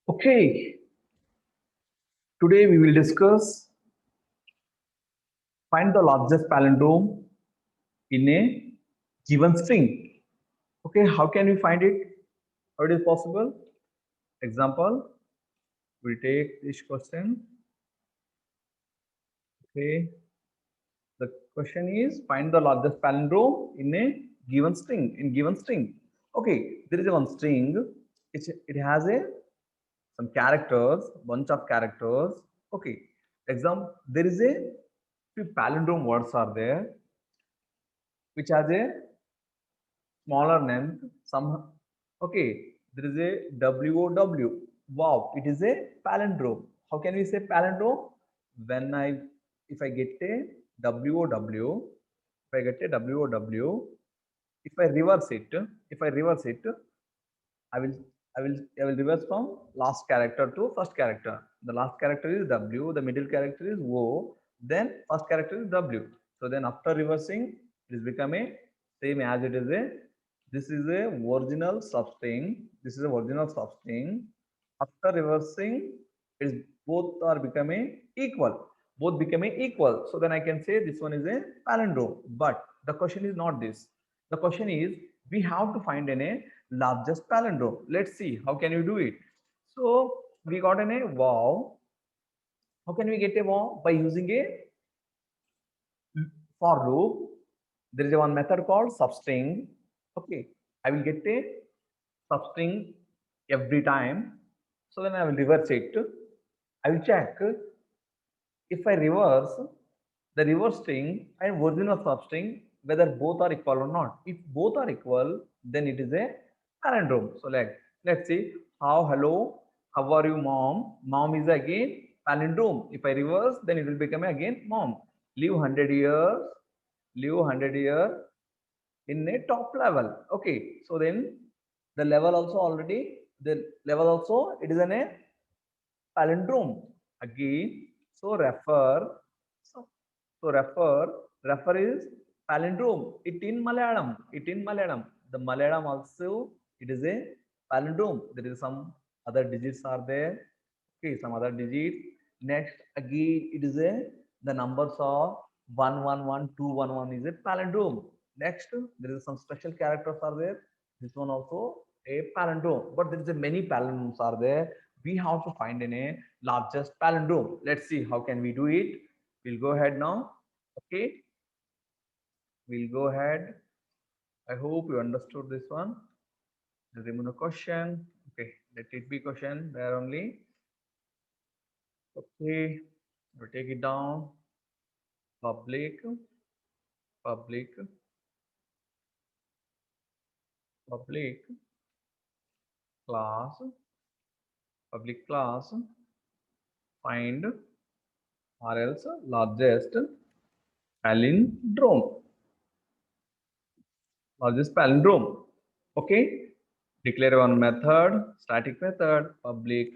Okay, today we will discuss find the largest palindrome in a given string. Okay, how can we find it? How it is possible? Example, we take this question. Okay, the question is find the largest palindrome in a given string. In given string. Okay, there is a one string. It has a some characters, bunch of characters. Okay, example, there is a few palindrome words are there which has a smaller length. Some okay, there is a WOW. Wow, it is a palindrome. How can we say palindrome? When if I get a WOW, if I get a WOW, if I reverse it, if I reverse it, I will I will reverse from last character to first character. The last character is W, the middle character is O, then first character is W. So then after reversing, it is become a same as it is a this is a original substring. This is a original substring. After reversing, it is both are becoming equal. Both becoming equal. So then I can say this one is a palindrome. But the question is not this. The question is we have to find a largest palindrome. Let's see how can you do it. So we got an a wow. How can we get a wow? By using a for loop. There is a one method called substring. Okay, I will get a substring every time. So then I will reverse it. I will check if I reverse the reverse string and original substring whether both are equal or not. If both are equal, then it is a palindrome. So like let's see how hello, how are you, mom? Mom is again palindrome. If I reverse, then it will become again mom. Live 100 years, live 100 years in a top level. Okay, so then the level also already the level also it is an a palindrome again. So so, refer is palindrome. It in Malayalam, the Malayalam also it is a palindrome. There is some other digits are there. Okay, some other digits. Next again it is a the numbers of 111 211 is a palindrome. Next there is some special characters are there. This one also a palindrome, but there is a many palindromes are there. We have to find in a largest palindrome. Let's see how can we do it. We'll go ahead now. Okay, we'll go ahead. I hope you understood this one. I'll remove the question. Okay, let it be question there only. Okay, we'll take it down. Public, public, public class, public class, find or else largest palindrome. Largest palindrome. Okay, declare one method, static method, public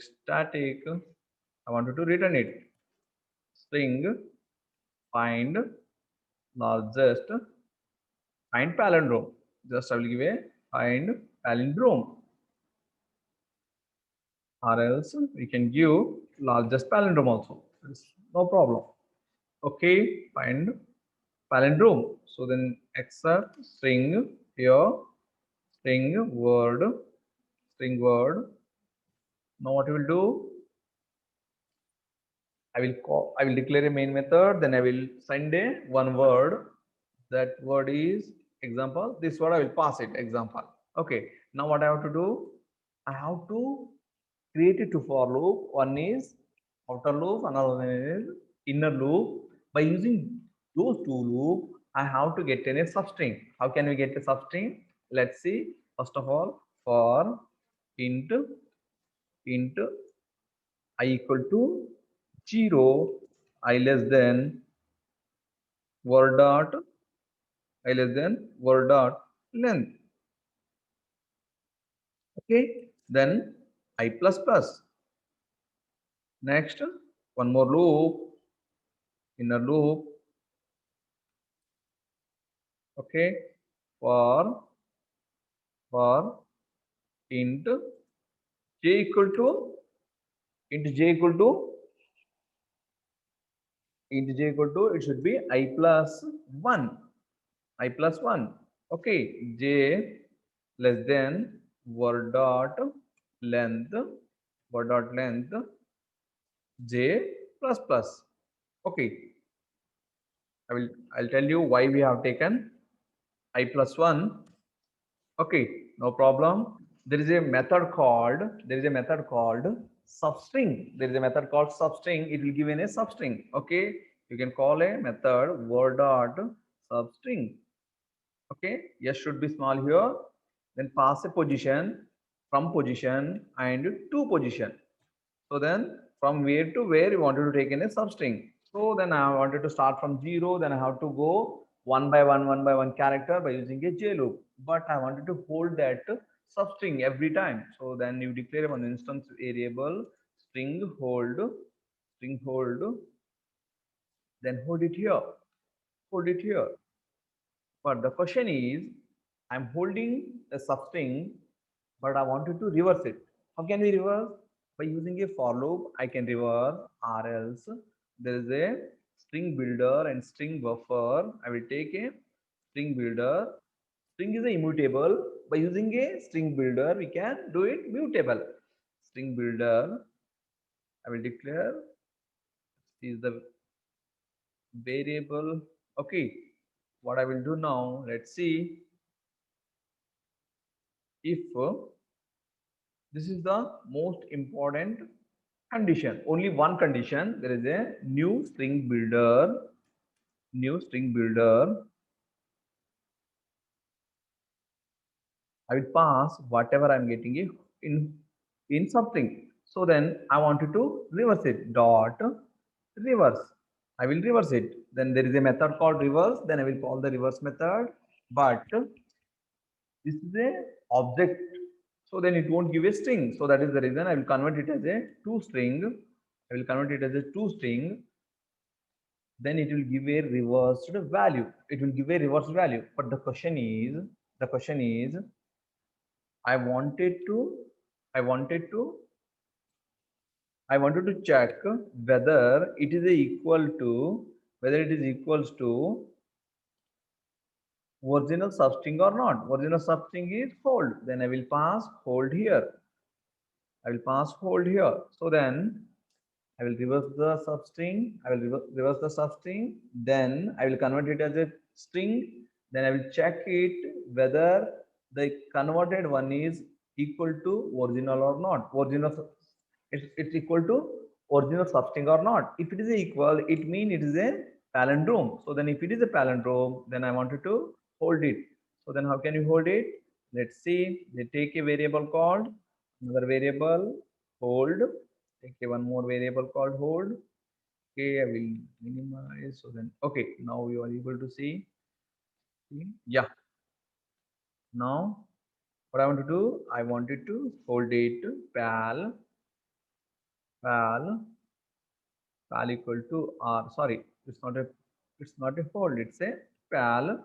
static. I wanted to return it. String find largest find palindrome. Just I will give a find palindrome, or else we can give largest palindrome also. It's no problem. Okay, find palindrome. So then accept string here, string word, string word. Now what you will do? I will declare a main method, then I will send a one word. That word is example. This word I will pass it example. Okay. Now what I have to do? I have to create a two for loop. One is outer loop, another one is inner loop. By using those two loop, I have to get in a substring. How can we get a substring? Let's see. First of all, for int I equal to 0, I less than word dot I less than word dot length. Okay, then I plus plus. Next, one more loop, inner loop. Okay, for int j equal to into j equal to it should be I plus 1, I plus 1. Okay, j less than word dot length, word dot length j plus plus. Okay, I'll tell you why we have taken I plus 1. Okay, no problem. There is a method called substring. There is a method called substring. It will give in a substring. Okay, you can call a method word dot substring. Okay, yes should be small here. Then pass a position, from position and to position. So then from where to where you wanted to take in a substring. So then I wanted to start from 0, then I have to go one by one character by using a j loop. But I wanted to hold that substring every time. So then you declare one instance variable string hold, then hold it here, hold it here. But the question is, I'm holding a substring, but I wanted to reverse it. How can we reverse? By using a for loop, I can reverse, or else there is a string builder and string buffer. I will take a string builder. String is a immutable. By using a string builder, we can do it mutable. String builder, I will declare is the variable. Okay, what I will do now, let's see if this is the most important condition. Only one condition. There is a new string builder. New string builder. I will pass whatever I'm getting it in something. So then I wanted to reverse it. Dot reverse. I will reverse it. Then there is a method called reverse. Then I will call the reverse method. But this is a object, so then it won't give a string. So that is the reason I will convert it as a two string. I will convert it as a two string. Then it will give a reversed value. It will give a reversed value. But the question is, I wanted to, I wanted to, I wanted to check whether it is equal to, whether it is equals to original substring or not. Original substring is hold. Then I will pass hold here. I will pass hold here. So then I will reverse the substring. I will reverse the substring. Then I will convert it as a string. Then I will check it whether the converted one is equal to original or not. Original, it's equal to original substring or not. If it is equal, it means it is a palindrome. So then if it is a palindrome, then I wanted to hold it. So then how can you hold it? Let's see. They take a variable called another variable hold. Take one more variable called hold. Okay, I will minimize. So then, okay, now you are able to see. Yeah. Now, what I want to do, I wanted to hold it pal equal to r. Sorry, it's not a hold. It's a pal.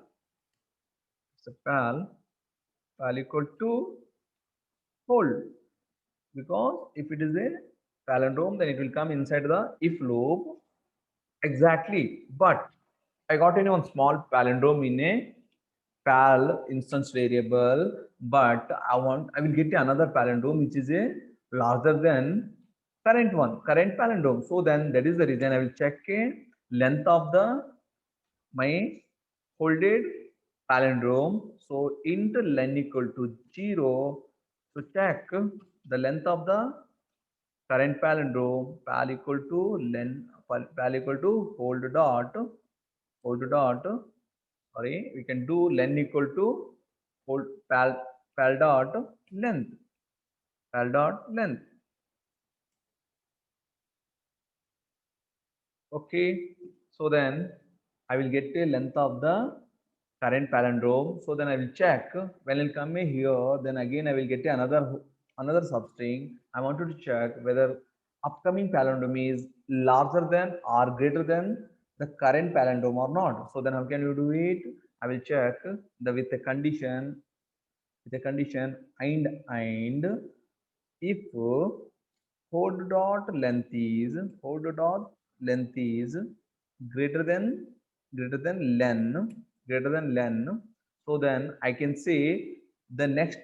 It's a pal equal to hold, because if it is a palindrome, then it will come inside the if loop. Exactly. But I got in one small palindrome in a pal instance variable, but I will get another palindrome which is a larger than current palindrome. So then that is the reason I will check a length of the my folded palindrome. So int len equal to 0 to check the length of the current palindrome. Pal equal to len, pal equal to hold dot, sorry, we can do len equal to hold pal dot length, pal dot length. Okay, so then I will get the length of the current palindrome. So then I will check when it come here, then again I will get another substring. I wanted to check whether upcoming palindrome is larger than or greater than the current palindrome or not. So then how can you do it? I will check the with a condition and if hold dot length is greater than len, so then I can say the next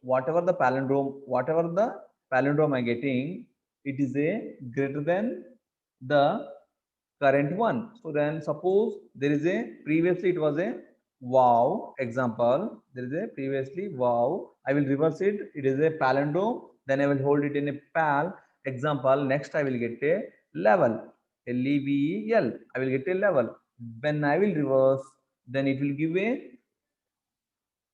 whatever the palindrome I getting, it is a greater than the current one. So then suppose there is a previously it was a wow example, there is a previously wow, I will reverse it, it is a palindrome, then I will hold it in a pal example. Next I will get a level, level, I will get a level. When I will reverse, then it will give a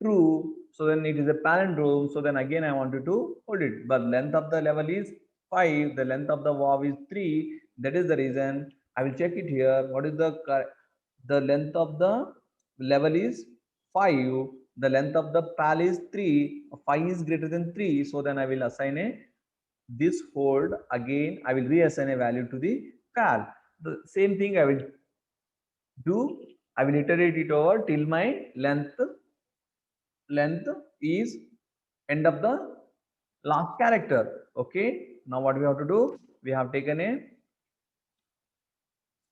true, so then it is a palindrome, so then again I wanted to hold it, but length of the level is 5, the length of the wow is 3. That is the reason I will check it here. What is the length of the level is 5, the length of the pal is 3, 5 is greater than 3, so then I will assign a this hold, again I will reassign a value to the pal. The same thing I will do, I will iterate it over till my length is end of the last character. Okay, now what we have to do, we have taken a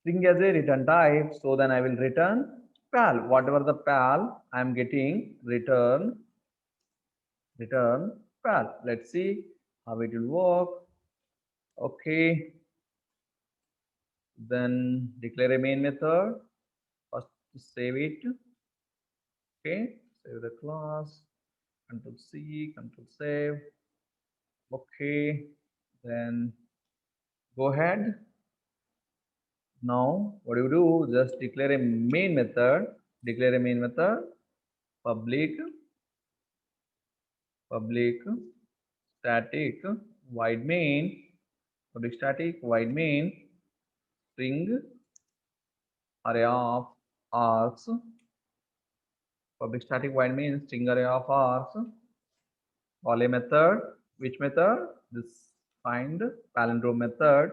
string as a return type, so then I will return pal, whatever the pal I am getting, return pal. Let's see how it will work. Okay, then declare a main method. First save it. Okay, save the class, control C, control save. Okay, then go ahead. Now what you do, just declare a main method, public static void main, public static void main string array of args, public static void main string array of args, call a method, which method, this find palindrome method,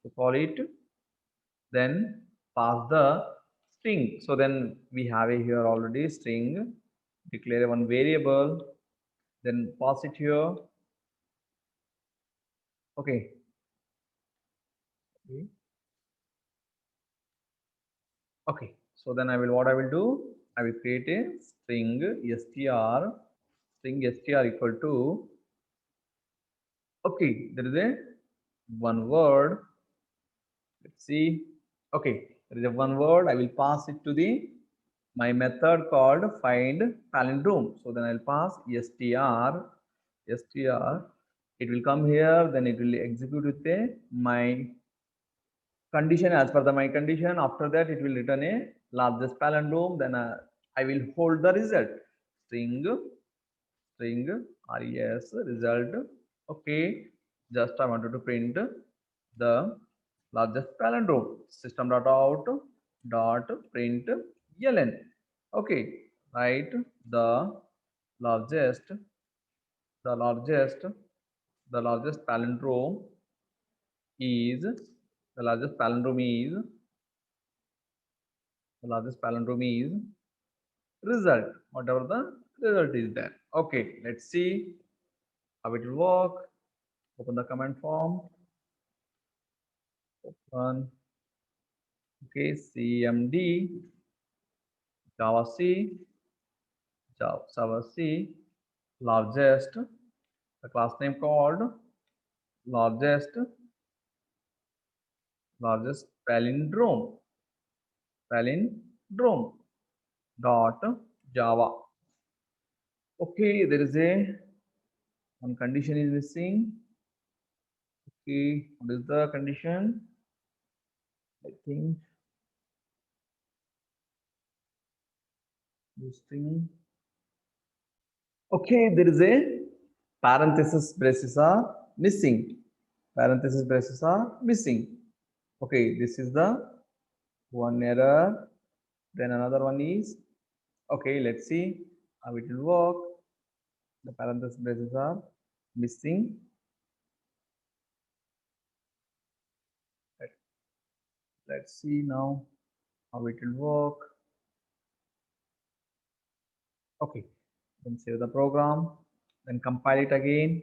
to call it, then pass the string. So then we have a here already string, declare one variable, then pass it here. Okay, okay, so then I will, what I will do, I will create a string str equal to, okay, there is a one word, let's see. Okay, there is a one word, I will pass it to the my method called find palindrome. So then I'll pass str, it will come here, then it will execute with a my condition, as per the my condition. After that it will return a largest palindrome, then I will hold the result, string res result. Okay, just I wanted to print the largest palindrome, system.out.println. Okay, right, the largest the largest palindrome is, the largest palindrome is the largest palindrome is result, whatever the result is there. Okay, let's see how it will work. Open the command form, open. Okay, cmd java c largest, the class name called largest palindrome dot java. Okay, there is a one condition is missing. Okay, what is the condition? I think this thing. Okay, there is a parenthesis braces are missing. Parenthesis braces are missing. Okay, this is the one error. Then another one is, okay, let's see how it will work. The parenthesis braces are missing. Let's see now how it will work. Okay, then save the program, then compile it again.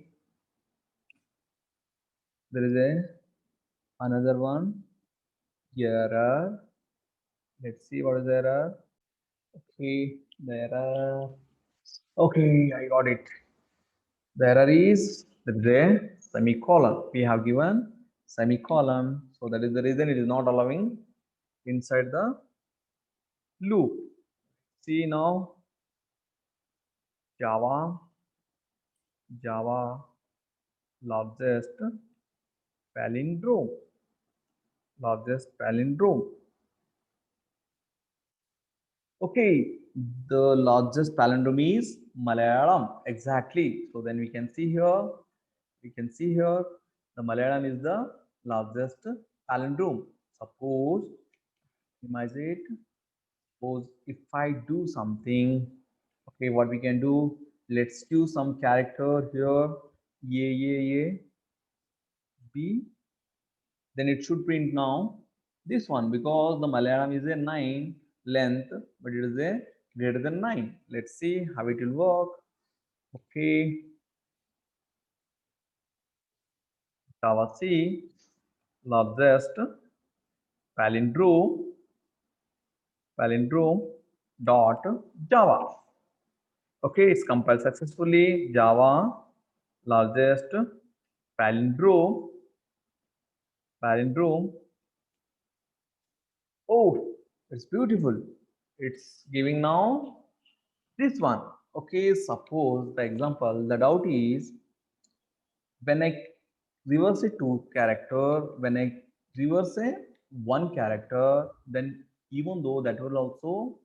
There is a another one error. Let's see what is the error. Okay, the error. Okay, I got it. The error is there is a semicolon. We have given semicolon, so that is the reason it is not allowing inside the loop. See now, Java, Java largest palindrome, largest palindrome. Okay, the largest palindrome is Malayalam. Exactly. So then we can see here, the Malayalam is the largest palindrome. Suppose, imagine, suppose if I do something, okay, what we can do, let's use some character here, A, B, then it should print now this one because the Malayalam is a 9 length, but it is a greater than 9. Let's see how it will work. Okay, Java C, largest palindrome, palindrome dot Java. Okay, it's compiled successfully. Java largest palindrome, palindrome. Oh, it's beautiful. It's giving now this one. Okay, suppose the example, the doubt is when I reverse a two character, when I reverse a one character, then even though that will also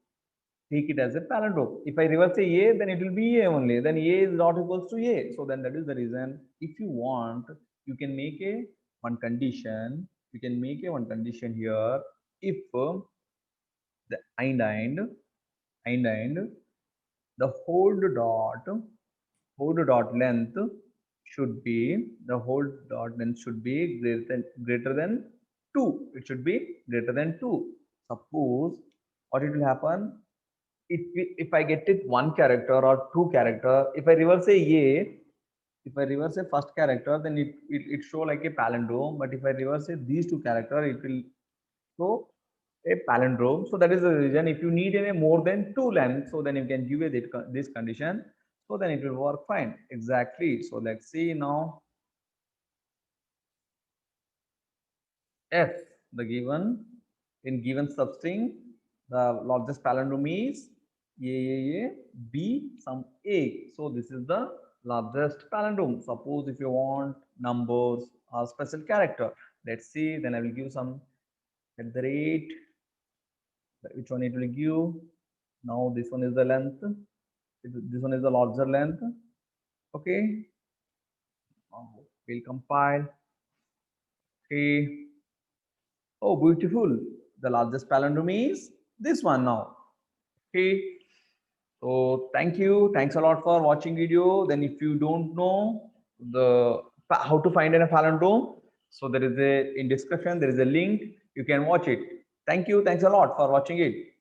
take it as a palindrome. If I reverse a, then it will be a only. Then a is not equals to a. So then that is the reason. If you want, you can make a one condition. You can make a one condition here. If the and the hold dot length should be the hold dot length should be greater than 2. It should be greater than 2. Suppose what it will happen if I get it one character or two character, if I reverse if I reverse a first character, then it show like a palindrome. But if I reverse these two character, it will show a palindrome. So that is the reason. If you need any more than two length, so then you can give it this condition. So then it will work fine. Exactly. So let's see now. F, the given in given substring, the largest palindrome is B some A. So this is the largest palindrome. Suppose if you want numbers or special character, let's see. Then I will give some at the rate. Which one it will give? Now this one is the length. This one is the larger length. Okay. We'll compile. Okay. Oh, beautiful. The largest palindrome is this one now. Okay. So thank you. Thanks a lot for watching video. Then if you don't know the how to find a palindrome, so there is a in description, there is a link. You can watch it. Thank you. Thanks a lot for watching it.